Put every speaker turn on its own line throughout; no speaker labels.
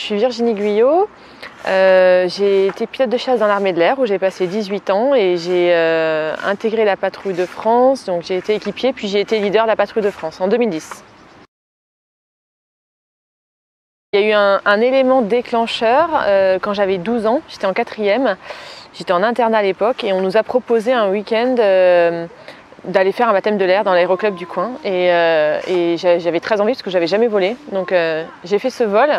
suis Virginie Guyot, j'ai été pilote de chasse dans l'armée de l'air où j'ai passé 18 ans et j'ai intégré la patrouille de France, donc j'ai été équipier puis j'ai été leader de la patrouille de France en 2010. Il y a eu un élément déclencheur quand j'avais 12 ans, j'étais en 4e, j'étais en internat à l'époque et on nous a proposé un week-end d'aller faire un baptême de l'air dans l'aéroclub du coin et j'avais très envie parce que j'avais jamais volé, donc j'ai fait ce vol.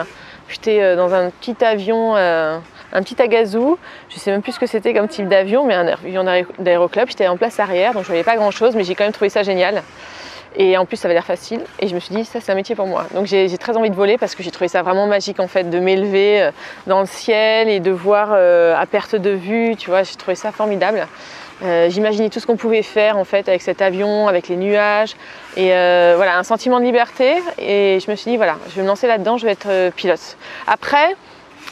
J'étais dans un petit avion, un petit Agazou, je sais même plus ce que c'était comme type d'avion, mais un avion d'aéroclub. J'étais en place arrière, donc je voyais pas grand chose, mais j'ai quand même trouvé ça génial. Et en plus ça avait l'air facile et je me suis dit ça c'est un métier pour moi. Donc j'ai très envie de voler parce que j'ai trouvé ça vraiment magique en fait, de m'élever dans le ciel et de voir à perte de vue, tu vois, j'ai trouvé ça formidable. J'imaginais tout ce qu'on pouvait faire en fait avec cet avion, avec les nuages et voilà, un sentiment de liberté et je me suis dit voilà, je vais me lancer là-dedans, je vais être pilote. Après,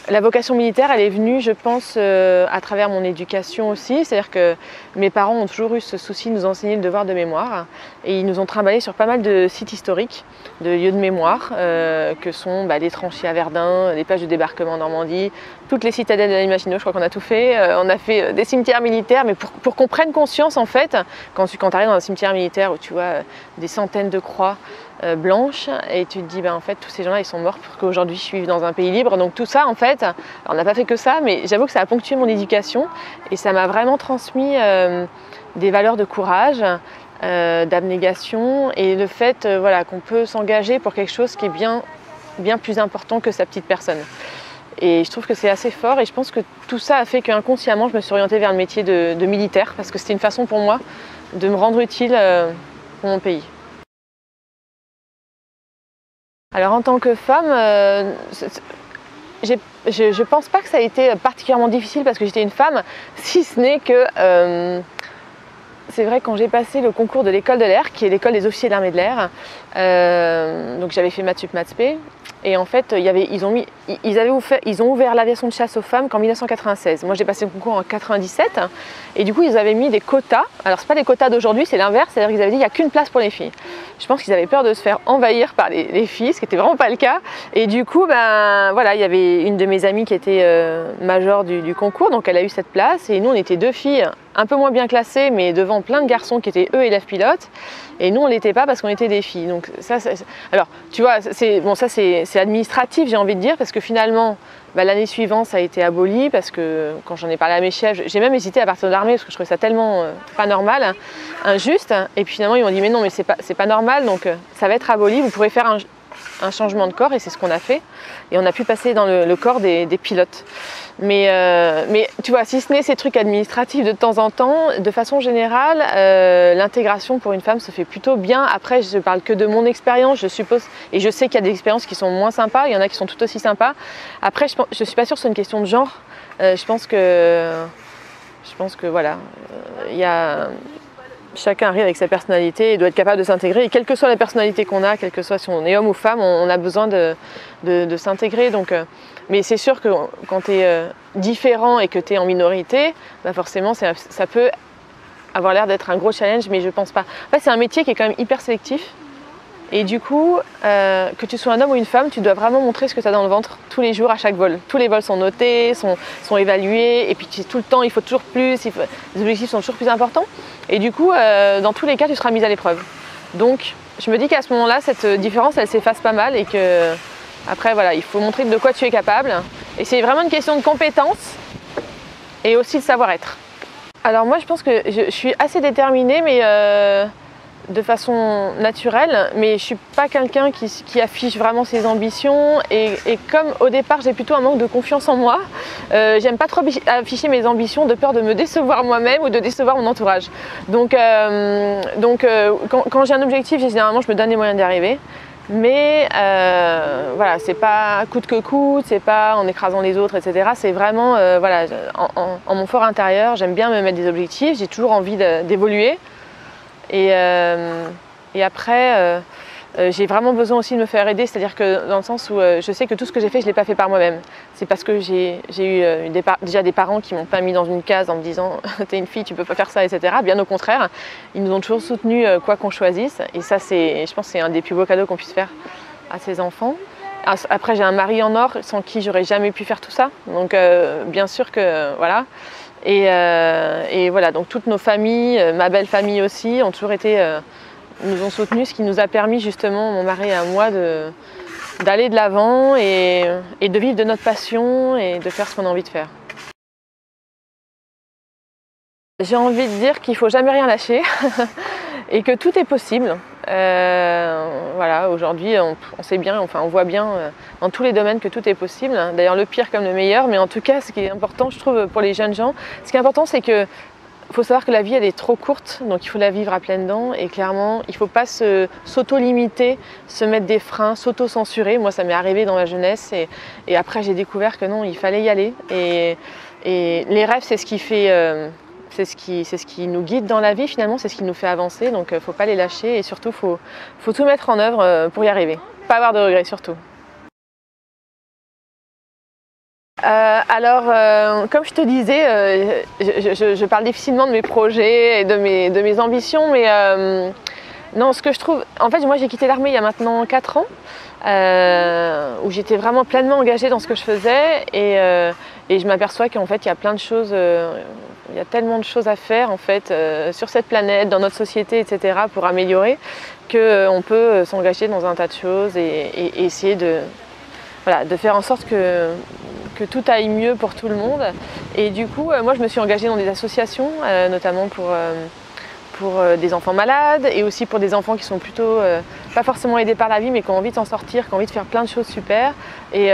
la vocation militaire, elle est venue, je pense, à travers mon éducation aussi. C'est-à-dire que mes parents ont toujours eu ce souci de nous enseigner le devoir de mémoire. Et ils nous ont trimballés sur pas mal de sites historiques, de lieux de mémoire, que sont les tranchées à Verdun, les plages de débarquement en Normandie, toutes les citadelles de la Maginot, je crois qu'on a tout fait. On a fait des cimetières militaires, mais pour qu'on prenne conscience, en fait, quand tu arrives dans un cimetière militaire où tu vois des centaines de croix, blanche et tu te dis en fait tous ces gens-là ils sont morts pour qu'aujourd'hui je vive dans un pays libre, donc tout ça en fait, on n'a pas fait que ça, mais j'avoue que ça a ponctué mon éducation et ça m'a vraiment transmis des valeurs de courage, d'abnégation et le fait voilà, qu'on peut s'engager pour quelque chose qui est bien plus important que sa petite personne. Et je trouve que c'est assez fort et je pense que tout ça a fait qu'inconsciemment je me suis orientée vers le métier de militaire parce que c'était une façon pour moi de me rendre utile pour mon pays. Alors en tant que femme, je pense pas que ça a été particulièrement difficile parce que j'étais une femme, si ce n'est que c'est vrai quand j'ai passé le concours de l'école de l'air, qui est l'école des officiers de l'armée de l'air, donc j'avais fait maths sup maths spé, et en fait ils ont ouvert l'aviation de chasse aux femmes qu'en 1996. Moi j'ai passé le concours en 97 et du coup ils avaient mis des quotas. Alors c'est pas des quotas d'aujourd'hui, c'est l'inverse, c'est-à-dire qu'ils avaient dit il n'y a qu'une place pour les filles. Je pense qu'ils avaient peur de se faire envahir par les filles, ce qui n'était vraiment pas le cas. Et du coup voilà, il y avait une de mes amies qui était major du concours, donc elle a eu cette place et nous on était deux filles un peu moins bien classées mais devant plein de garçons qui étaient eux élèves pilotes. Et nous, on ne l'était pas parce qu'on était des filles. Donc ça, alors, tu vois, c'est administratif, j'ai envie de dire, parce que finalement, l'année suivante, ça a été aboli, parce que quand j'en ai parlé à mes chefs, j'ai même hésité à partir de l'armée, parce que je trouvais ça tellement pas normal, injuste. Et puis finalement, ils m'ont dit, mais non, mais c'est pas normal, donc ça va être aboli, vous pourrez faire un changement de corps, et c'est ce qu'on a fait. Et on a pu passer dans le corps des pilotes. Mais tu vois, si ce n'est ces trucs administratifs de temps en temps, de façon générale, l'intégration pour une femme se fait plutôt bien. Après, je ne parle que de mon expérience, je suppose, et je sais qu'il y a des expériences qui sont moins sympas, il y en a qui sont tout aussi sympas. Après, je ne suis pas sûre que c'est une question de genre. Je pense que voilà, chacun arrive avec sa personnalité et doit être capable de s'intégrer. Et quelle que soit la personnalité qu'on a, quel que soit si on est homme ou femme, on a besoin de s'intégrer. Donc, mais c'est sûr que quand tu es différent et que tu es en minorité, forcément ça peut avoir l'air d'être un gros challenge, mais je pense pas. En fait, c'est un métier qui est quand même hyper sélectif. Et du coup, que tu sois un homme ou une femme, tu dois vraiment montrer ce que tu as dans le ventre tous les jours à chaque vol. Tous les vols sont notés, sont évalués, et puis tout le temps, il faut toujours plus, les objectifs sont toujours plus importants. Et du coup, dans tous les cas, tu seras mise à l'épreuve. Donc, je me dis qu'à ce moment-là, cette différence, elle s'efface pas mal et que, après, voilà, il faut montrer de quoi tu es capable. Et c'est vraiment une question de compétence et aussi de savoir-être. Alors moi, je pense que je suis assez déterminée, mais de façon naturelle, mais je ne suis pas quelqu'un qui affiche vraiment ses ambitions et comme au départ j'ai plutôt un manque de confiance en moi, j'aime pas trop afficher mes ambitions de peur de me décevoir moi-même ou de décevoir mon entourage. Donc quand j'ai un objectif, généralement je me donne les moyens d'y arriver, mais voilà, c'est pas coûte que coûte, c'est pas en écrasant les autres, etc. C'est vraiment voilà, en mon fort intérieur, j'aime bien me mettre des objectifs, j'ai toujours envie d'évoluer. Et après, j'ai vraiment besoin aussi de me faire aider, c'est-à-dire que dans le sens où je sais que tout ce que j'ai fait, je ne l'ai pas fait par moi-même. C'est parce que j'ai eu déjà des parents qui ne m'ont pas mis dans une case en me disant « t'es une fille, tu ne peux pas faire ça, etc. » Bien au contraire, ils nous ont toujours soutenus quoi qu'on choisisse. Et ça, je pense que c'est un des plus beaux cadeaux qu'on puisse faire à ses enfants. Après, j'ai un mari en or sans qui j'aurais jamais pu faire tout ça. Donc, bien sûr que voilà. Et voilà, donc toutes nos familles, ma belle famille aussi, ont toujours été, nous ont soutenus, ce qui nous a permis justement, mon mari et à moi, d'aller de l'avant et de vivre de notre passion et de faire ce qu'on a envie de faire. J'ai envie de dire qu'il ne faut jamais rien lâcher et que tout est possible. Voilà, aujourd'hui on sait bien, enfin on voit bien dans tous les domaines que tout est possible. D'ailleurs le pire comme le meilleur, mais en tout cas ce qui est important je trouve pour les jeunes gens, ce qui est important c'est que faut savoir que la vie elle est trop courte, donc il faut la vivre à pleines dents et clairement il ne faut pas s'auto-limiter, se mettre des freins, s'auto-censurer. Moi ça m'est arrivé dans ma jeunesse et après j'ai découvert que non, il fallait y aller et les rêves c'est ce qui fait... c'est ce qui nous guide dans la vie finalement, c'est ce qui nous fait avancer, donc il ne faut pas les lâcher et surtout il faut tout mettre en œuvre pour y arriver. Pas avoir de regrets surtout. Comme je te disais, je parle difficilement de mes projets et de mes ambitions, mais non, ce que je trouve... En fait, moi j'ai quitté l'armée il y a maintenant 4 ans, où j'étais vraiment pleinement engagée dans ce que je faisais et je m'aperçois qu'en fait il y a plein de choses... il y a tellement de choses à faire en fait sur cette planète, dans notre société, etc. pour améliorer qu'on peut s'engager dans un tas de choses et essayer de faire en sorte que tout aille mieux pour tout le monde. Et du coup, moi je me suis engagée dans des associations, notamment pour des enfants malades et aussi pour des enfants qui sont plutôt pas forcément aidés par la vie mais qui ont envie de s'en sortir, qui ont envie de faire plein de choses super et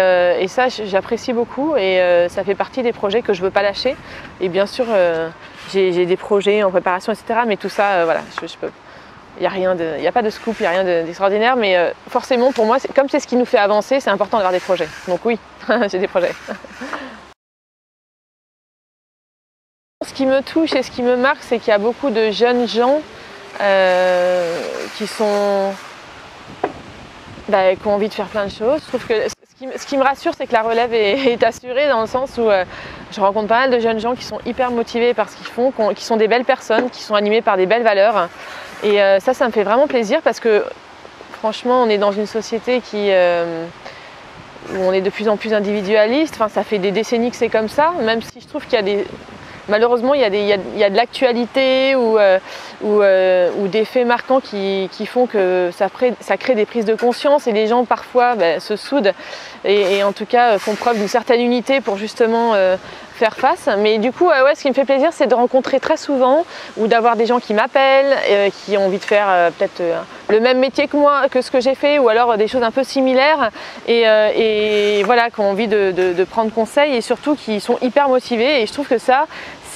ça j'apprécie beaucoup et ça fait partie des projets que je veux pas lâcher et bien sûr j'ai des projets en préparation etc. mais tout ça voilà, je peux, il n'y a pas de scoop, il n'y a rien d'extraordinaire mais forcément pour moi comme c'est ce qui nous fait avancer, c'est important d'avoir des projets, donc oui j'ai des projets. Ce qui me touche et ce qui me marque, c'est qu'il y a beaucoup de jeunes gens qui ont envie de faire plein de choses. Je trouve que ce qui me rassure, c'est que la relève est assurée dans le sens où je rencontre pas mal de jeunes gens qui sont hyper motivés par ce qu'ils font, qui sont des belles personnes, qui sont animés par des belles valeurs. Et ça me fait vraiment plaisir parce que franchement, on est dans une société où on est de plus en plus individualiste. Enfin, ça fait des décennies que c'est comme ça, même si je trouve qu'il y a des... Malheureusement, il y a de l'actualité ou des faits marquants qui font que ça crée des prises de conscience et les gens parfois se soudent et en tout cas font preuve d'une certaine unité pour justement faire face. Mais du coup, ce qui me fait plaisir, c'est de rencontrer très souvent ou d'avoir des gens qui m'appellent, qui ont envie de faire peut-être le même métier que moi, que ce que j'ai fait ou alors des choses un peu similaires et voilà, qui ont envie de prendre conseil et surtout qui sont hyper motivés et je trouve que ça,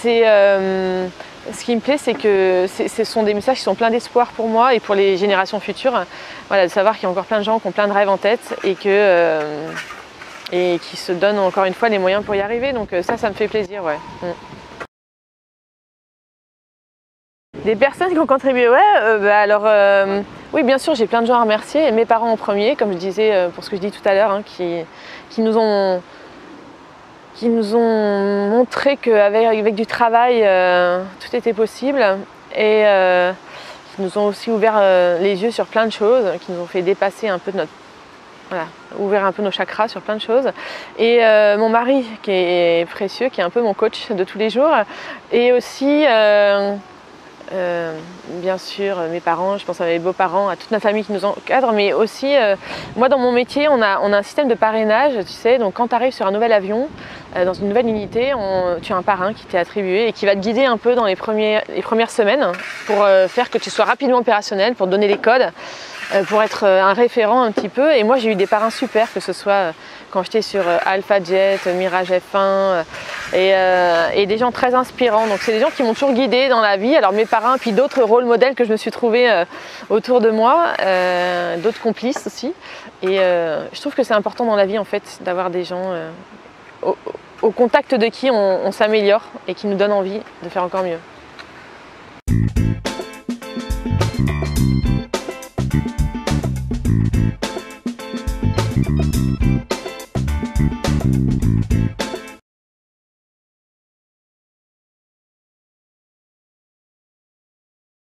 c'est ce qui me plaît, c'est que ce sont des messages qui sont pleins d'espoir pour moi et pour les générations futures. Voilà, de savoir qu'il y a encore plein de gens qui ont plein de rêves en tête et qui se donnent encore une fois les moyens pour y arriver. Donc ça me fait plaisir, ouais. Des personnes qui ont contribué, oui, bien sûr, j'ai plein de gens à remercier. Et mes parents en premier, comme je disais, pour ce que je dis tout à l'heure, hein, qui nous ont montré qu'avec du travail, tout était possible et qui nous ont aussi ouvert les yeux sur plein de choses, qui nous ont fait dépasser un peu ouvrir un peu nos chakras sur plein de choses. Et mon mari, qui est précieux, qui est un peu mon coach de tous les jours, et aussi bien sûr mes parents, je pense à mes beaux-parents, à toute ma famille qui nous encadre, mais aussi moi dans mon métier on a un système de parrainage, tu sais, donc quand tu arrives sur un nouvel avion, dans une nouvelle unité, tu as un parrain qui t'est attribué et qui va te guider un peu dans les premières semaines pour faire que tu sois rapidement opérationnel, pour te donner les codes, pour être un référent un petit peu. Et moi j'ai eu des parrains super, que ce soit quand j'étais sur Alpha Jet, Mirage F1 et des gens très inspirants. Donc c'est des gens qui m'ont toujours guidée dans la vie. Alors mes parrains, puis d'autres rôles modèles que je me suis trouvée autour de moi, d'autres complices aussi. Et je trouve que c'est important dans la vie en fait d'avoir des gens au contact de qui on s'améliore et qui nous donnent envie de faire encore mieux.